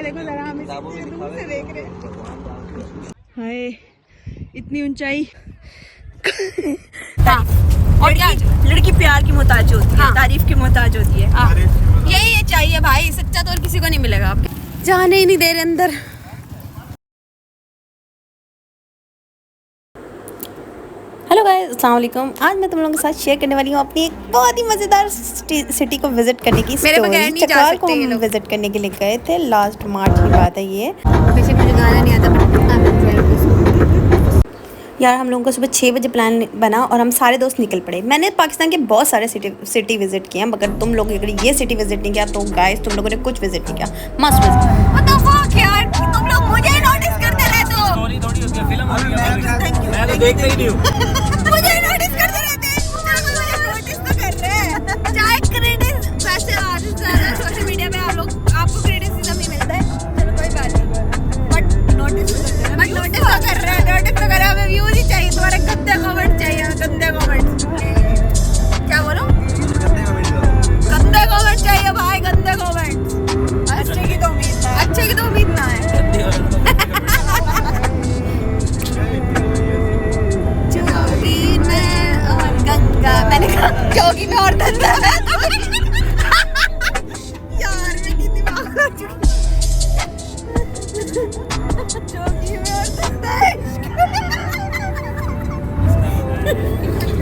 देखो जरा, हम इसे दूर से देख रहे हैं। हाय इतनी ऊंचाई। हाँ, और क्या लड़की प्यार की मोहताज होती है, तारीफ की मोहताज होती है। यही चाहिए भाई, सच्चा तो और किसी को नहीं मिलेगा। आपके जाने ही नहीं दे रहे अंदर। हेलो गाइस, अस्सलाम वालेकुम। आज मैं तुम लोगों के साथ शेयर करने वाली हूँ अपनी एक बहुत ही मज़ेदार सिटी को विजिट करने की स्टोरी। चकवाल को हम विजिट करने के लिए गए थे, लास्ट मार्च की बात है ये। वैसे मुझे गाना नहीं आता यार, हम लोगों का सुबह 6 बजे प्लान बना और हम सारे दोस्त निकल पड़े। मैंने पाकिस्तान के बहुत सारे सिटी विजिट किए हैं, मगर तुम लोग अगर ये सिटी विजिट नहीं किया तो गाइस तुम लोगों ने कुछ विजिट नहीं किया। Must visit. यार तुम लोग मुझे नोटिस करते रहते हो। स्टोरी थोड़ी होती है, फिल्म होती है। मैं तो देखता ही नहीं हूँ। मुझे नोटिस करते रहते हैं। मुझे नोटिस तो कर रहे हैं। चाहे क्रेडिट वैसे आज ज़्यादा सोशल मीडिया पे आपको क्रेडिट नहीं मिलता है, चलो कोई बात नहीं, बट नोटिस तो कर रहे हैं। नोटिस तो कर रहे हैं। हमें व्यूज ही चाहिए, तुम्हारे गंदे कमेंट चाहिए, गंदे कमेंट। क्या बोलो? गंदे कमेंट चाहिए भाई, गंदे कमेंट। अच्छे की तो उम्मीद ना है। जोगी में और गंगा, मैंने कहा जोगी में और गंगा। यार मैं कितनी बात कर चुकी। जोगी में और गंगा।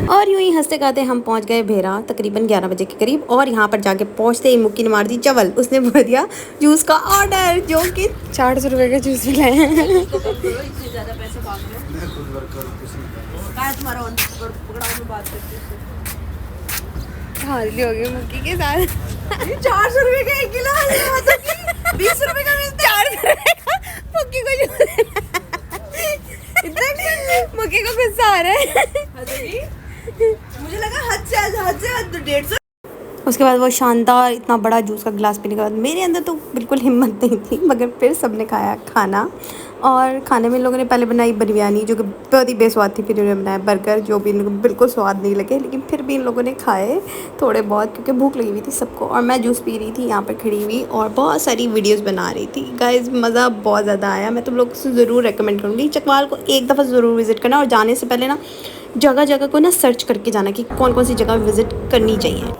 और यूं ही हंसते गाते हम पहुंच गए भेरा तकरीबन 11 बजे के करीब। और यहाँ पर जाके पहुंचते ही मुक्की ने मार दी चवल। उसने बोल दिया जूस का ऑर्डर, जो कि 400 रुपये का जूस भी लाए हैं। हाजिरी हो गई मुक्की के साथ। 400 रुपये का 1 गिलास, 20 रुपये का मिलता है। 400 रुपये का मुक्की को जूस। मुक्की को गुस्सा आ रहा है। मुझे लगा हद से 150। उसके बाद वो शानदार इतना बड़ा जूस का गिलास पीने के बाद मेरे अंदर तो बिल्कुल हिम्मत नहीं थी, मगर फिर सबने खाया खाना। और खाने में इन लोगों ने पहले बनाई बिरयानी, जो कि बहुत ही बेस्वाद थी। फिर उन्होंने बनाया बर्गर, जो भी इन लोगों को बिल्कुल स्वाद नहीं लगे, लेकिन फिर भी इन लोगों ने खाए थोड़े बहुत, क्योंकि भूख लगी हुई थी सबको। और मैं जूस पी रही थी यहाँ पर खड़ी हुई और बहुत सारी वीडियोज़ बना रही थी। गाइस मज़ा बहुत ज़्यादा आया। मैं तुम लोग से ज़रूर रिकमेंड करूँगी चकवाल को एक दफ़ा ज़रूर विज़िट करना। और जाने से पहले ना जगह जगह को ना सर्च करके जाना कि कौन कौन सी जगह विज़िट करनी चाहिए।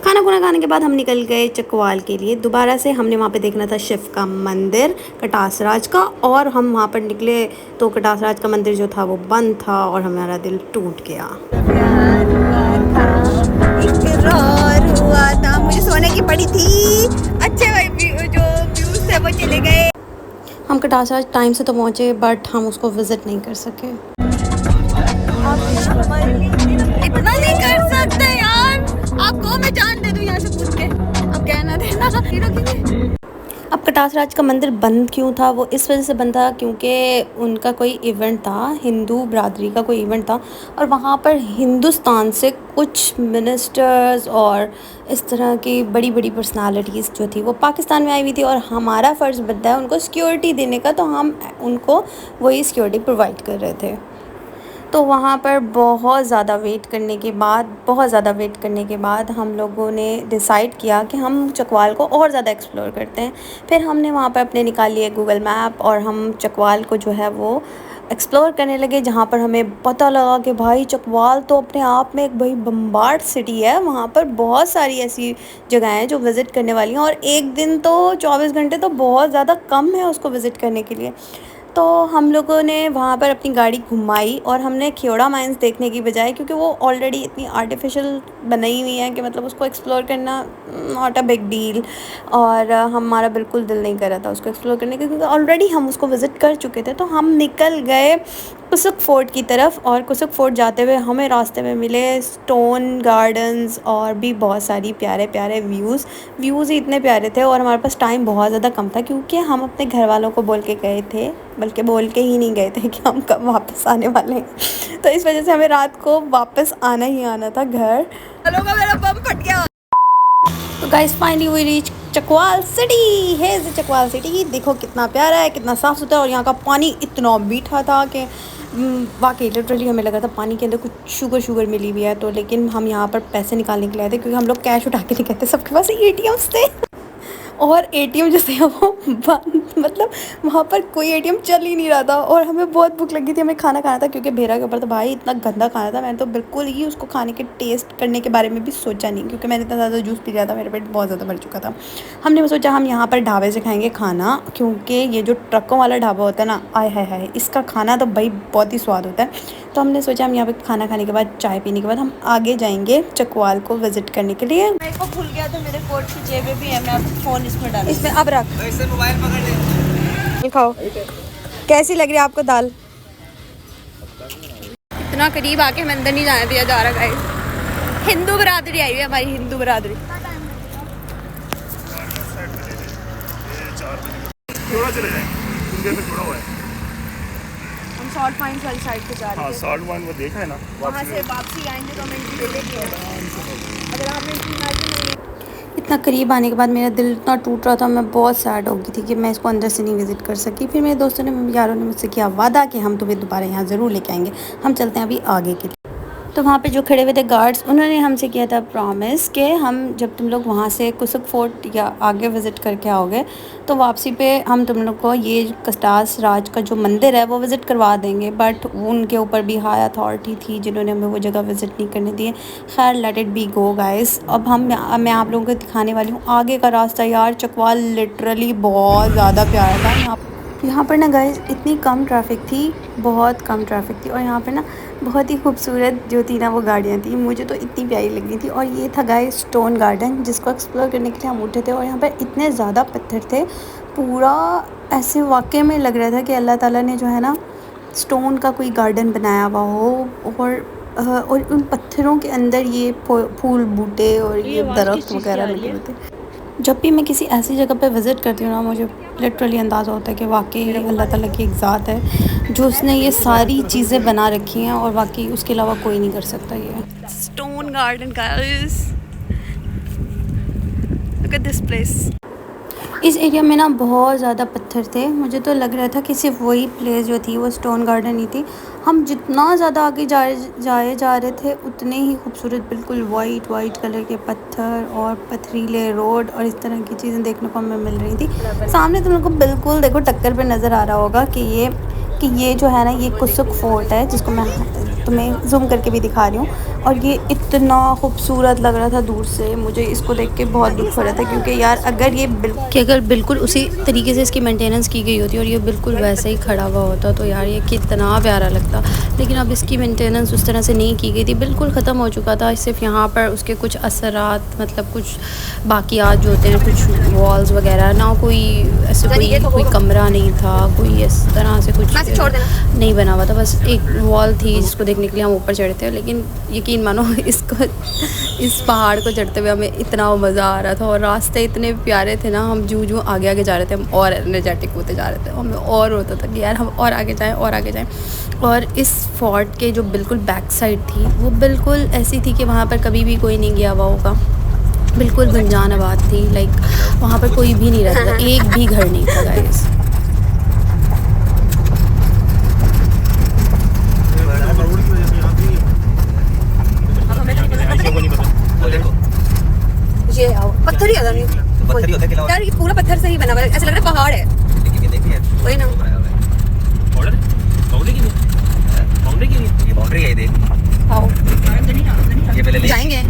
खाना खुना खाने के बाद हम निकल गए चकवाल के लिए दोबारा से। हमने वहाँ पे देखना था शिव का मंदिर कटासराज का, और हम वहाँ पर निकले तो कटासराज का मंदिर जो था वो बंद था और हमारा दिल टूट गया। प्यार हुआ था, मुझे सोने की पड़ी थी। अच्छे जो व्यूज थे वो चले गए। हम कटासराज टाइम से तो पहुँचे, बट हम उसको विज़िट नहीं कर सके। इतना नहीं कर सकते यार। आपको मैं जान दे दूं यहाँ से पूछ के, अब कहना देना रोकेंगे। अब कटासराज का मंदिर बंद क्यों था? वो इस वजह से बंद था क्योंकि उनका कोई इवेंट था, हिंदू बरादरी का कोई इवेंट था, और वहाँ पर हिंदुस्तान से कुछ मिनिस्टर्स और इस तरह की बड़ी बड़ी पर्सनालिटीज़ जो थी वो पाकिस्तान में आई हुई थी। और हमारा फ़र्ज़ बनता है उनको सिक्योरिटी देने का, तो हम उनको वही सिक्योरिटी प्रोवाइड कर रहे थे। तो वहाँ पर बहुत ज़्यादा वेट करने के बाद हम लोगों ने डिसाइड किया कि हम चकवाल को और ज़्यादा एक्सप्लोर करते हैं। फिर हमने वहाँ पर अपने निकाल लिए गूगल मैप और हम चकवाल को जो है वो एक्सप्लोर करने लगे, जहाँ पर हमें पता लगा कि भाई चकवाल तो अपने आप में एक भाई बम्बार्ड सिटी है। वहाँ पर बहुत सारी ऐसी जगह हैं जो विज़िट करने वाली हैं, और एक दिन तो 24 घंटे तो बहुत ज़्यादा कम है उसको विज़िट करने के लिए। तो हम लोगों ने वहाँ पर अपनी गाड़ी घुमाई और हमने खेड़ा माइंस देखने की बजाय, क्योंकि वो ऑलरेडी इतनी आर्टिफिशियल बनाई हुई है कि मतलब उसको एक्सप्लोर करना नॉट अ बिग डील, और हमारा बिल्कुल दिल नहीं कर रहा था उसको एक्सप्लोर करने का, क्योंकि ऑलरेडी हम उसको विज़िट कर चुके थे। तो हम निकल गए कुसुक फोर्ट की तरफ, और कुसुक फोर्ट जाते हुए हमें रास्ते में मिले स्टोन गार्डन्स और भी बहुत सारी प्यारे प्यारे व्यूज़ ही इतने प्यारे थे। और हमारे पास टाइम बहुत ज़्यादा कम था, क्योंकि हम अपने घर वालों को बोल के गए थे, बल्कि बोल के ही नहीं गए थे कि हम कब वापस आने वाले हैं। तो इस वजह से हमें रात को वापस आना ही आना था घर। चलो का मेरा बम फट गया। तो guys finally we reach Chakwal city. है चकवाल सिटी, देखो कितना प्यारा है, कितना साफ़ सुथरा, और यहाँ का पानी इतना मीठा था कि वाकई लिटरली हमें लगा था पानी के अंदर कुछ शुगर मिली हुई है। तो लेकिन हम यहाँ पर पैसे निकालने के लिए आए थे, क्योंकि हम लोग कैश उठा के नहीं गए थे, सबके पास ATMs थे। और एटीएम जो थे वो बंद, मतलब वहाँ पर कोई एटीएम चल ही नहीं रहा था। और हमें बहुत भूख लगी थी, हमें खाना खाना था क्योंकि भेरा के ऊपर तो भाई इतना गंदा खाना था, मैंने तो बिल्कुल ही उसको खाने के टेस्ट करने के बारे में भी सोचा नहीं, क्योंकि मैंने इतना ज़्यादा जूस पी लिया था, मेरा पेट बहुत ज़्यादा भर चुका था। हमने सोचा हम यहाँ पर ढाबे से खाएँगे खाना, क्योंकि ये जो ट्रकों वाला ढाबा होता है ना, आय हाय हाय, इसका खाना तो भाई बहुत ही स्वाद होता है। तो हमने सोचा हम यहाँ पे खाना खाने के बाद, चाय पीने के बाद हम आगे जाएंगे चकवाल को विज़िट करने के लिए। मेरे को भूल गया तो मेरे कोट की जेब में भी है, मैं अब फोन इसमें डाल इसमें अब रख, इससे मोबाइल पकड़ ले। खाओ। कैसी लग रही है आपको दाल? इतना करीब आके हमें अंदर नहीं जाने दिया जा रहा गाइस। हिंदू बरादरी आई हुई है हमारी, हिंदू बरादरी। थोड़ा चले जाएंगे, कुछ देर में जुड़ा हुआ है। हम शॉर्ट माइंस वाली साइड पे जा रहे हाँ थे, शॉर्ट वन वो देखा है ना, वहाँ से वापसी आएंगे तो हमें एंट्री देंगे। अगर आपने एंट्री मारी तो नहीं। इतना करीब आने के बाद मेरा दिल इतना टूट रहा था, मैं बहुत सैड हो गई थी कि मैं इसको अंदर से नहीं विज़िट कर सकी। फिर मेरे दोस्तों ने, यारों ने मुझसे किया वादा कि हम तुम्हें दोबारा यहाँ ज़रूर लेके आएंगे। हम चलते हैं अभी आगे के लिए। तो वहाँ पे जो खड़े हुए थे गार्ड्स, उन्होंने हमसे किया था प्रॉमिस कि हम, जब तुम लोग वहाँ से कुसुक फोर्ट या आगे विज़िट करके आओगे तो वापसी पे हम तुम लोग को ये कटास राज का जो मंदिर है वो विज़िट करवा देंगे। बट उनके ऊपर भी हाई अथॉरिटी थी जिन्होंने हमें वो जगह विज़िट नहीं करने दिए। खैर let it be go guys. अब मैं आप लोगों को दिखाने वाली हूँ आगे का रास्ता। यार चकवाल लिटरली बहुत ज़्यादा प्यारा था। यहाँ पर ना गाइस इतनी कम ट्रैफिक थी, बहुत कम ट्रैफिक थी। और यहाँ पर ना बहुत ही खूबसूरत जो थी ना वो गाड़ियाँ थी, मुझे तो इतनी प्यारी लगी थी। और ये था गाइस स्टोन गार्डन, जिसको एक्सप्लोर करने के लिए हम उठे थे। और यहाँ पर इतने ज़्यादा पत्थर थे, पूरा ऐसे वाकई में लग रहा था कि अल्लाह ताला ने जो है ना स्टोन का कोई गार्डन बनाया हुआ हो। और उन पत्थरों के अंदर ये फूल बूटे और ये दरख्त वगैरह लगे हुए थे। जब भी मैं किसी ऐसी जगह पे विज़िट करती हूँ ना, मुझे लिटरली अंदाज़ा होता है कि वाकई अल्लाह ताला की एक ज़ात है जो उसने ये सारी चीज़ें बना रखी हैं, और वाकई उसके अलावा कोई नहीं कर सकता। ये stone garden guys, look at this place. इस एरिया में ना बहुत ज़्यादा पत्थर थे, मुझे तो लग रहा था कि सिर्फ वही प्लेस जो थी वो स्टोन गार्डन ही थी। हम जितना ज़्यादा आगे जा रहे थे उतने ही खूबसूरत बिल्कुल वाइट कलर के पत्थर और पथरीले रोड और इस तरह की चीज़ें देखने को हमें मिल रही थी। सामने तुम लोग को बिल्कुल देखो टक्कर पे नज़र आ रहा होगा कि ये जो है ना ये कुसुक फोर्ट है, जिसको मैं तुम्हें जूम करके भी दिखा रही हूँ। और ये इतना खूबसूरत लग रहा था दूर से, मुझे इसको देख के बहुत दुख हो रहा था क्योंकि यार अगर बिल्कुल उसी तरीके से इसकी मेंटेनेंस की गई होती और ये बिल्कुल वैसे ही खड़ा हुआ होता तो यार ये कितना प्यारा लगता। लेकिन अब इसकी मेंटेनेंस उस तरह से नहीं की गई थी, बिल्कुल ख़त्म हो चुका था। सिर्फ यहाँ पर उसके कुछ असरात, मतलब कुछ बाकियात जो होते हैं, कुछ वॉल्स वगैरह ना, कोई ऐसे कोई कमरा नहीं था, कोई इस तरह से कुछ नहीं बना हुआ था। बस एक वॉल थी जिसको देखने के लिए हम ऊपर चढ़े थे। लेकिन यकीन मानो इस पहाड़ को चढ़ते हुए हमें इतना मज़ा आ रहा था और रास्ते इतने प्यारे थे ना, हम जूं आगे जा रहे थे, हम और एनर्जेटिक होते जा रहे थे। हमें और होता था कि यार हम और आगे जाएं और आगे जाएं। और इस फोर्ट के जो बिल्कुल बैक साइड थी वो बिल्कुल ऐसी थी कि वहाँ पर कभी भी कोई नहीं गया हुआ होगा, बिल्कुल गुंजान आबाद थी। लाइक वहाँ पर कोई भी नहीं रहता था, एक भी घर नहीं था गाइस। ये पत्थर ही नहीं, पत्थर ही होता है यार, ये पूरा पत्थर से ही बना हुआ है, ऐसा लग रहा है पहाड़ है। वही ना, बाउंड्री है, देख आओ ये पहले जाएंगे।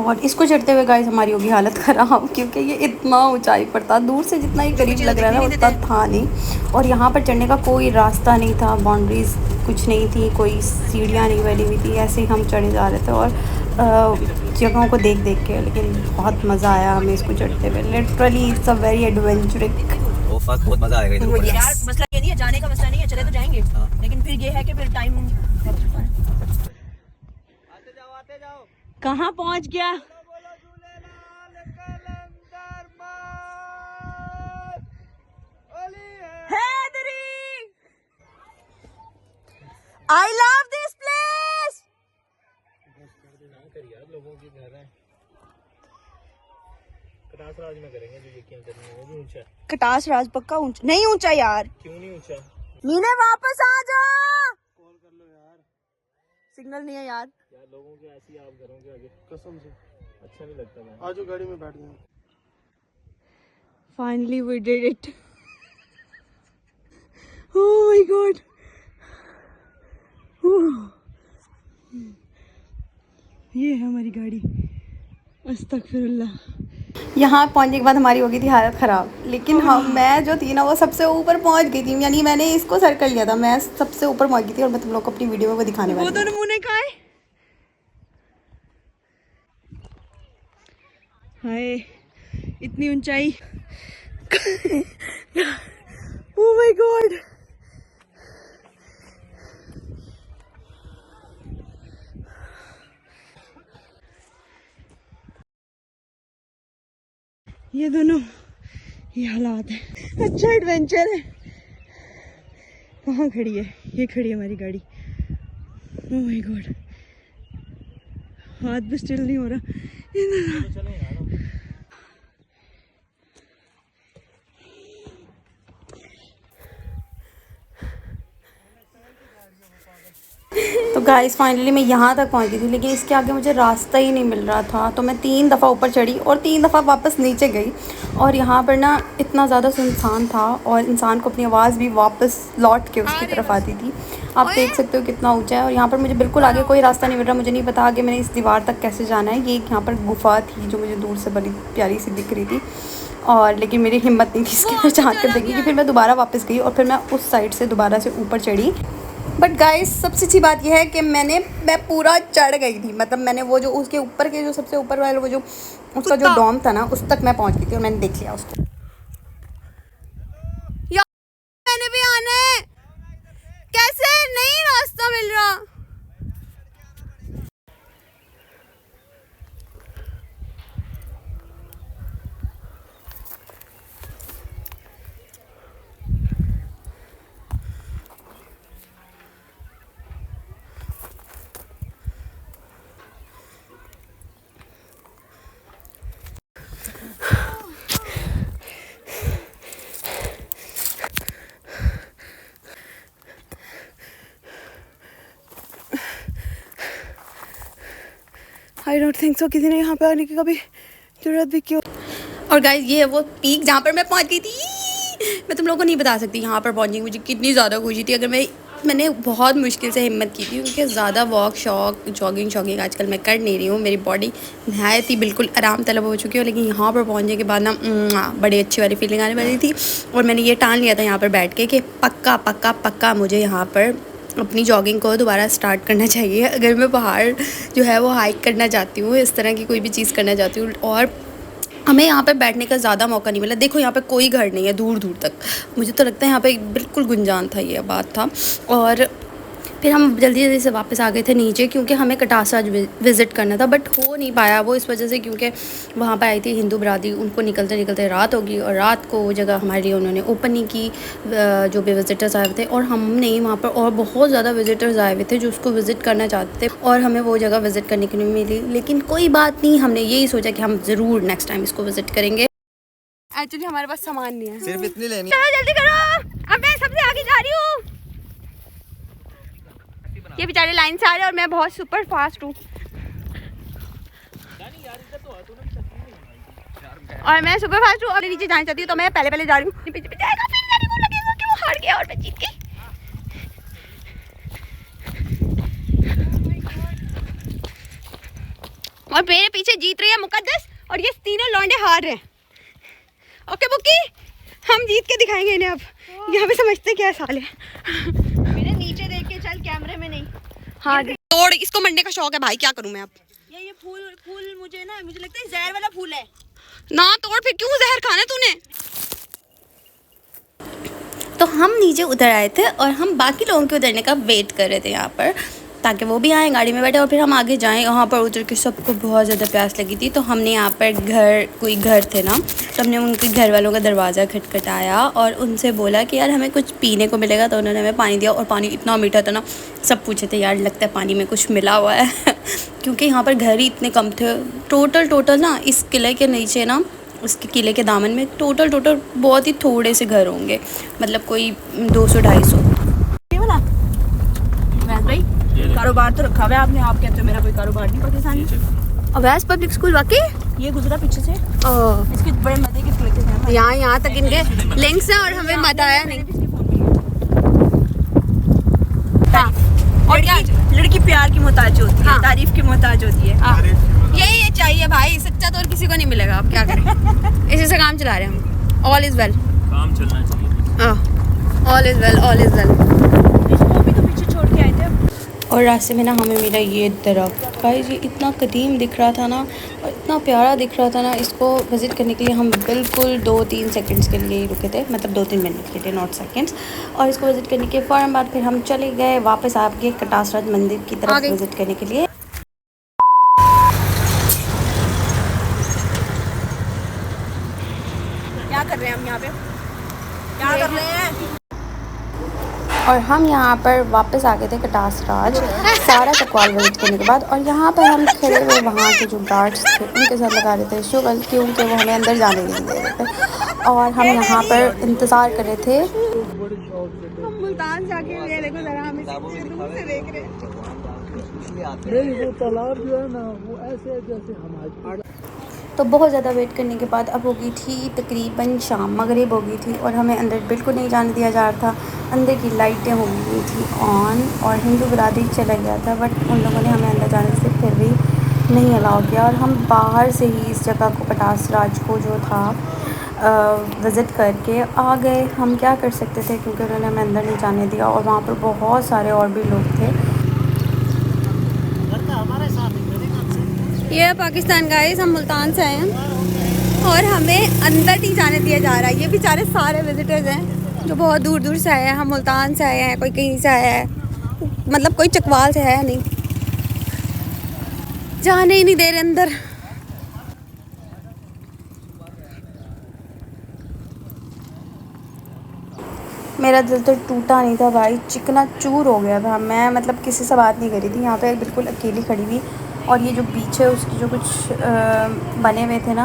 और इसको चढ़ते हुए गाइस हमारी होगी हालत ख़राब, क्योंकि ये इतना ऊंचाई पर था। दूर से जितना ही करीब लग रहा है ना उतना था नहीं। और यहाँ पर चढ़ने का कोई रास्ता नहीं था, बाउंड्रीज कुछ नहीं थी, कोई सीढ़ियाँ नहीं बनी हुई थी, ऐसे ही हम चढ़े जा रहे थे और जगहों को देख के। लेकिन बहुत मज़ा आया हमें इसको चढ़ते हुए, लिटरली इट्स अ वेरी एडवेंचरिक। बहुत मजा आएगा यार। मसला ये नहीं है, जाने का मसला नहीं है, चले तो जाएंगे, लेकिन फिर ये है कि फिर टाइम आते जाओ। कहाँ पहुँच गया। I love this place. लोगों की घर है, कटास राज में करेंगे जो यकीन करनी है, वो भी ऊंचा है। कटास राज पक्का ऊंचा नहीं, ऊंचा यार, क्यों नहीं ऊंचा? मीने वापस आ जा, कॉल कर लो यार, सिग्नल नहीं है यार। यार लोगों के ऐसी आप घरों के आगे कसम से अच्छा नहीं लगता। मैं आज गाड़ी में बैठ गए। Finally we did it. Oh my god. ये है हमारी गाड़ी। अस्तगफिरुल्लाह। यहाँ पहुँचने के बाद हमारी हो गई थी हालत ख़राब, लेकिन मैं जो थी ना वो सबसे ऊपर पहुँच गई थी, यानी मैंने इसको सर कर लिया था, मैं सबसे ऊपर पहुँच गई थी और मैं तुम लोग को अपनी वीडियो में वो दिखाने वाली हूँ। वो दोनों मुँह कहाँ है? हाय इतनी ऊंचाई। Oh my God. ये दोनों ये हालात है। अच्छा एडवेंचर है। कहाँ खड़ी है? ये खड़ी है हमारी गाड़ी। ओह माय गॉड, हाथ भी स्टिल नहीं हो रहा। तो गाइस फाइनली मैं यहाँ तक पहुँच गई थी, लेकिन इसके आगे मुझे रास्ता ही नहीं मिल रहा था, तो मैं 3 दफ़ा ऊपर चढ़ी और 3 दफ़ा वापस नीचे गई। और यहाँ पर ना इतना ज़्यादा सुनसान था और इंसान को अपनी आवाज़ भी वापस लौट के उसकी तरफ आती थी। आप देख सकते हो कितना ऊंचा है। और यहाँ पर मुझे बिल्कुल आगे कोई रास्ता नहीं मिल रहा, मुझे नहीं पता आगे मैंने इस दीवार तक कैसे जाना है। ये यहाँ पर गुफा थी जो मुझे दूर से बड़ी प्यारी सी दिख रही थी, और लेकिन मेरी हिम्मत नहीं थी इसके अंदर झाँक कर देखने की। फिर मैं दोबारा वापस गई और फिर मैं उस साइड से दोबारा से ऊपर चढ़ी। बट गाइस सबसे अच्छी बात यह है कि मैं पूरा चढ़ गई थी, मतलब मैंने वो जो उसके ऊपर के जो सबसे ऊपर वाले वो जो उसका जो डोम था ना उस तक मैं पहुंच गई थी और मैंने देख लिया उसको। यार मैंने भी आना है, कैसे नहीं रास्ता मिल रहा। आई डोंट थिंक सो किसी ने यहाँ पे आने की कभी जरूरत भी क्यों। और गाइस ये है वो पीक जहाँ पर मैं पहुँच गई थी। मैं तुम लोगों को नहीं बता सकती यहाँ पर पहुँचने की मुझे कितनी ज़्यादा खुशी थी। अगर मैंने बहुत मुश्किल से हिम्मत की थी, क्योंकि ज़्यादा वॉक जॉगिंग आजकल मैं कर नहीं रही हूँ। मेरी बॉडी नहायत ही बिल्कुल आराम तलब हो चुकी है, लेकिन यहाँ पर पहुँचने के बाद ना बड़ी अच्छी वाली फीलिंग आने वाली थी। और मैंने ये ठान लिया था यहाँ पर बैठ के कि पक्का पक्का पक्का मुझे यहाँ पर अपनी जॉगिंग को दोबारा स्टार्ट करना चाहिए। अगर मैं पहाड़ जो है वो हाइक करना चाहती हूँ, इस तरह की कोई भी चीज़ करना चाहती हूँ। और हमें यहाँ पे बैठने का ज़्यादा मौका नहीं मिला। देखो यहाँ पे कोई घर नहीं है दूर दूर तक, मुझे तो लगता है यहाँ पे बिल्कुल गुंजान था, ये बात था। और फिर हम जल्दी से वापस आ गए थे नीचे, क्योंकि हमें कटासा विज़िट करना था, बट हो नहीं पाया वो इस वजह से क्योंकि वहाँ पर आई थी हिंदू बरादरी, उनको निकलते निकलते रात होगी और रात को वो जगह हमारे लिए उन्होंने ओपन नहीं की। जो भी विज़िटर्स आए हुए थे और हम नहीं वहाँ पर, और बहुत ज़्यादा विज़िटर्स आए हुए थे जो उसको विज़िट करना चाहते थे और हमें वो जगह विज़िट करने के लिए मिली। लेकिन कोई बात नहीं, हमने यही सोचा कि हम ज़रूर नेक्स्ट टाइम इसको विज़िट करेंगे। एक्चुअली हमारे पास सामान नहीं है, सिर्फ इतनी लेनी है। चलो जल्दी करो, अब मैं सबसे आगे जा रही हूँ। ये बेचारे लाइन से आ रहे हैं और मैं बहुत सुपर फास्ट हूँ और मैं सुपर फास्ट हूँ और नीचे जाना चाहती हूँ, तो मैं पहले जा रही हूँ। पीछे आएगा फिर जाने को लगेगा कि वो हार गया और मैं जीत गई। और मेरे पीछे जीत रही है मुकद्दस और ये तीनों लौंडे हार रहे हैं। ओके बुक्की, हम जीत के दिखाएंगे इन्हें। अब यहाँ पे समझते क्या साल है। मेरे नीचे देख के चल, कैमरे में नहीं। हाँ तोड़, इसको मंडे का शौक है भाई, क्या करूँ मैं अब। ये फूल मुझे लगता है जहर वाला फूल है ना। तोड़ फिर, क्यों जहर खाना तूने। तो हम नीचे उतर आए थे और हम बाकी लोगों के उतरने का वेट कर रहे थे यहाँ पर, ताकि वो भी आएँ गाड़ी में बैठे और फिर हम आगे जाएं। वहाँ पर उतर के सबको बहुत ज़्यादा प्यास लगी थी, तो हमने यहाँ पर कोई घर थे ना, तो हमने उनके घर वालों का दरवाज़ा खटखटाया और उनसे बोला कि यार हमें कुछ पीने को मिलेगा। तो उन्होंने हमें पानी दिया और पानी इतना मीठा था ना, सब पूछे थे यार लगता है पानी में कुछ मिला हुआ है क्योंकि यहाँ पर घर ही इतने कम थे। टोटल ना इस किले के नीचे ना, उसके किले के दामन में टोटल बहुत ही थोड़े से घर होंगे, मतलब कोई 200-250। भाई कारोबार तो रखा हुआ है आपने, आप कहते हो मेरा कोई कारोबार नहीं पाकिस्तान में। अवैस पब्लिक स्कूल वाकई ये गुजरा पीछे से, ओह, इसके बड़े मजे के स्कूल हैं। यहाँ तक इनके लिंक्स हैं और हमें मजा आया नहीं। और क्या, लड़की प्यार की मोहताज होती है, हाँ। तारीफ की मोहताज होती है। यही चाहिए भाई, सच्चा तो और किसी को नहीं मिलेगा। अब क्या करें, इसी से काम चला रहे हैं हम। ऑल इज वेल, काम चलना चाहिए। All is well, all is well. इसको भी तो पीछे छोड़ के आए थे। और रास्ते में ना हमें मिला ये दरख्त। गाइस ये इतना कदीम दिख रहा था ना और इतना प्यारा दिख रहा था ना, इसको विज़िट करने के लिए हम बिल्कुल 2-3 सेकंड्स के लिए ही रुके थे, मतलब 2-3 मिनट के लिए, नॉट सेकंड्स। और इसको विज़िट करने के फ़ौरन बाद फिर हम चले गए वापस आपके कटासराज मंदिर की तरफ विज़िट करने के लिए। क्या कर रहे हैं हम यहाँ पे, क्या कर रहे हैं? और हम यहाँ पर वापस आ गए थे कटासराज सारा चकवाल विजिट करने के बाद। और यहाँ पर हम खड़े हुए वहाँ के जो गार्ड्स थे उनके साथ लगा रहे थे शुगल, क्योंकि वो हमें अंदर जाने नहीं दे रहे थे। और हम यहाँ पर इंतज़ार कर रहे थे। हम मुल्तान से आके ये देखो जरा, हम इसे दूर से देख रहे हैं। नहीं वो तालाब जो है ना वो ऐसे है जैसे हमारे। तो बहुत ज़्यादा वेट करने के बाद अब हो गई थी तकरीबन शाम, मगरिब हो गई थी और हमें अंदर बिल्कुल नहीं जाने दिया जा रहा था। अंदर की लाइटें हो गई थी ऑन और हिंदू बरादरी चला गया था, बट उन लोगों ने हमें अंदर जाने से फिर भी नहीं अलाउ किया। और हम बाहर से ही इस जगह को, कटासराज को जो था, विज़िट करके आ गए। हम क्या कर सकते थे, क्योंकि उन्होंने हमें अंदर नहीं जाने दिया और वहाँ पर बहुत सारे और भी लोग थे। ये पाकिस्तान गाइस, हम मुल्तान से आए हैं और हमें अंदर नहीं जाने दिया जा रहा है। ये बेचारे सारे विजिटर्स हैं जो बहुत दूर दूर से आए हैं। हम मुल्तान से आए हैं, कोई कहीं से आया है, मतलब कोई चकवाल से है नहीं, जाने ही नहीं दे रहे अंदर। मेरा दिल तो टूटा नहीं था भाई, चिकना चूर हो गया था। मैं मतलब किसी से बात नहीं करी थी, यहाँ पे बिल्कुल अकेली खड़ी हुई। और ये जो बीच है उसकी जो कुछ बने हुए थे ना,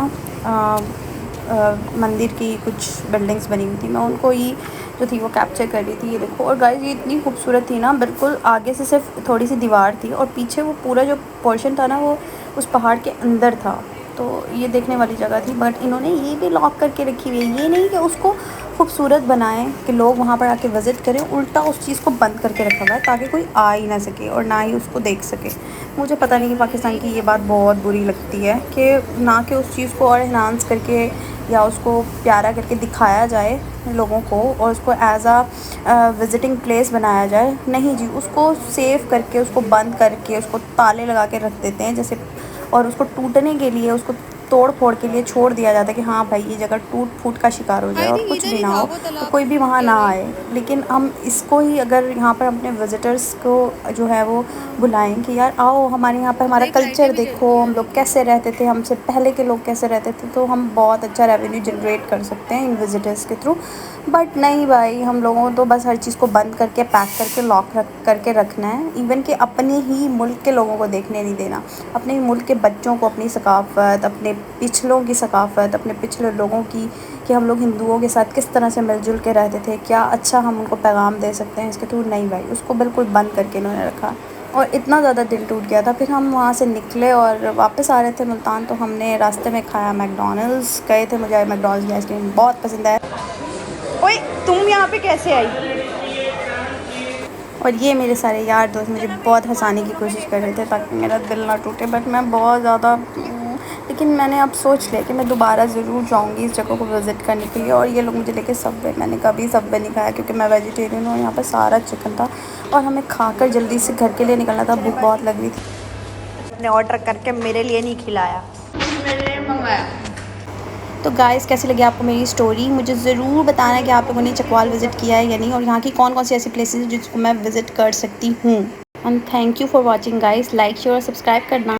मंदिर की कुछ बिल्डिंग्स बनी हुई थी, मैं उनको ही जो थी वो कैप्चर कर रही थी। ये देखो, और गाइस ये इतनी खूबसूरत थी ना, बिल्कुल आगे से सिर्फ थोड़ी सी दीवार थी और पीछे वो पूरा जो पोर्शन था ना वो उस पहाड़ के अंदर था। तो ये देखने वाली जगह थी, बट इन्होंने ये भी लॉक करके रखी हुई है। ये नहीं कि उसको खूबसूरत बनाएं कि लोग वहाँ पर आके विज़िट करें, उल्टा उस चीज़ को बंद करके रखा हुआ है ताकि कोई आ ही ना सके और ना ही उसको देख सके। मुझे पता नहीं कि पाकिस्तान की ये बात बहुत बुरी लगती है कि ना कि उस चीज़ को और इन्हांस करके या उसको प्यारा करके दिखाया जाए लोगों को और उसको एज आ विज़िटिंग प्लेस बनाया जाए। नहीं जी, उसको सेव करके, उसको बंद करके, उसको ताले लगा के रख देते हैं जैसे, और उसको टूटने के लिए, उसको तोड़ फोड़ के लिए छोड़ दिया जाता है कि हाँ भाई ये जगह टूट फूट का शिकार हो जाए और कुछ भी ना हो, तो कोई भी वहाँ ना आए। लेकिन हम इसको ही अगर यहाँ पर अपने विज़िटर्स को जो है वो बुलाएं कि यार आओ हमारे यहाँ पर, हमारा कल्चर देखो, हम लोग कैसे रहते थे, हमसे पहले के लोग कैसे रहते थे, तो हम बहुत अच्छा रेवेन्यू जनरेट कर सकते हैं इन विज़िटर्स के थ्रू। बट नहीं भाई, हम लोगों को तो बस हर चीज़ को बंद करके, पैक करके, लॉक करके रखना है। इवन कि अपने ही मुल्क के लोगों को देखने नहीं देना, अपने ही मुल्क के बच्चों को अपनी सकाफ़त, अपने पिछलों की सकाफ़त, अपने पिछले लोगों की, कि हम लोग हिंदुओं के साथ किस तरह से मिलजुल के रहते थे, क्या अच्छा हम उनको पैगाम दे सकते हैं इसके थ्रू। नहीं भाई, उसको बिल्कुल बंद करके इन्होंने रखा और इतना ज़्यादा दिल टूट गया था। फिर हम वहाँ से निकले और वापस आ रहे थे मुल्तान, तो हमने रास्ते में खाया मैकडॉनल्ड्स। गए थे, मुझे मैकडॉनल्ड्स की आइसक्रीम बहुत पसंद है। ओए तुम यहाँ पे कैसे आई? और ये मेरे सारे यार दोस्त मुझे बहुत हंसाने की कोशिश कर रहे थे ताकि मेरा दिल ना टूटे, बट मैं बहुत ज़्यादा, लेकिन मैंने अब सोच लिया कि मैं दोबारा ज़रूर जाऊंगी इस जगह को विज़िट करने के लिए। और ये लोग मुझे लेके सबवे, मैंने कभी सबवे नहीं खाया क्योंकि मैं वेजिटेरियन हूँ। यहाँ पर सारा चिकन था और हमें खाकर जल्दी से घर के लिए निकलना था, भूख बहुत लग रही थी। अपने ऑर्डर करके मेरे लिए नहीं खिलाया, मेरे मंगाया। तो गाइस कैसी लगी आपको मेरी स्टोरी, मुझे ज़रूर बताना कि आप लोगों ने चकवाल विज़िट किया है या नहीं, और यहाँ की कौन कौन सी ऐसी प्लेसेस जिसको मैं विज़िट कर सकती हूँ। And thank you for watching guys, like share और सब्सक्राइब करना।